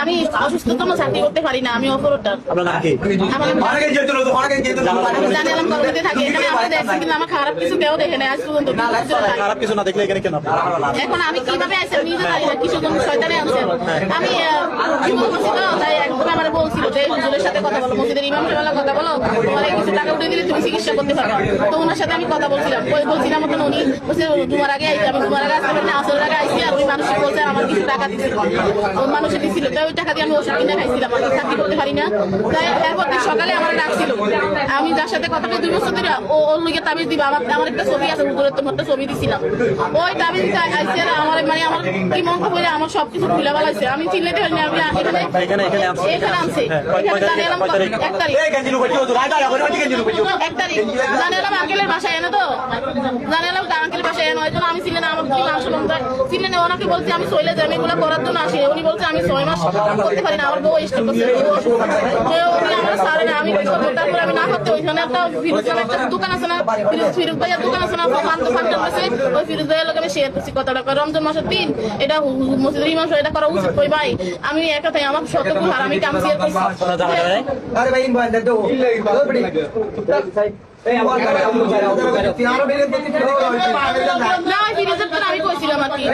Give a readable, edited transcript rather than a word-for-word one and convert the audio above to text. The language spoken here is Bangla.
আমি অসুস্থতম চাকরি করতে পারি না, আমি অপরটার জানালাম কলকাতায় থাকি, এখানে আমরা দেখছি কিন্তু আমার খারাপ কিছু কেউ দেখে নেই আজ পর্যন্ত। খারাপ কিছু না দেখলে এখানে কেন? এখন আমি কিভাবে আইসি নিজে জানি না, কিছু জন শয়তানে আনছে। আমি জীবন করছিল, তাই একদম আমার বলছিল যে হুজুরের সাথে কথা বলো, মসজিদের ইমাম সাহেবের কথা বলো, তোমার কিছু টাকা উঠে দিলে তুমি চিকিৎসা করতে পারো। তো ওনার সাথে আমি কথা বলছিলাম, বলছিলাম মতন উনি বলছে তোমার আগে আইসি, আমি তোমার আগে আসতে পারি না, আসল আগে আইসি। আর ওই মানুষের বলছে আমার কিছু টাকা দিচ্ছে, ওই মানুষের দিচ্ছিল, তাই ওই টাকা দিয়ে আমি ওষুধ কিনে খাইছিলাম, আমি চাকরি করতে পারি না। তাই এরপর সকালে আমার ডাকছিল, আমি যার সাথে কথা বলে 2 বছর ধরে ওর লিগে তাবিজ দিবা, আমার একটা ছবি আছে হুজুরের, তোমার একটা ছবি দিছিলাম, ওই তাবিজ আইসি আমার মানে আমার কি মন করে আমার সবকিছু ভুলে বেলাইছে। আমি চিল্লাতে পারি না, আমি এখানে আনছে 1 তারিখ জানালাম আঙ্কেলের বাসায় এনে, তো জানালাম আঙ্কেলের বাসায় এনে, ওই জন্য আমি ছিলেন আমার কি মাংস ছিলেন। ওনাকে বলছি আমি চলে যাই, আমি এগুলো করার জন্য আসি। উনি বলছে আমি 6 মাস করতে পারি না, আমার বউ স্টক করছে, উনি আমার সারে না, আমি কি করবো? তারপরে আমি না করতে ওইখানে একটা ফিরোজ নামে একটা দোকান আছে না, ফিরোজ ভাইয়ের দোকান আছে না, ফান্ডার আছে, ওই ফিরোজ ভাইয়ের লোক আমি শেয়ার করছি কথাটা, রমজান মাসের দিন এটা মসজিদের ইমাম সাহেব এটা করা উচিত। কই ভাই আমি একা তাই আমার শতকুল আর আমি কাম শেয়ার করছি। अरे भाई दो না ফিরোজের তো আমি কইছিলাম আর কি।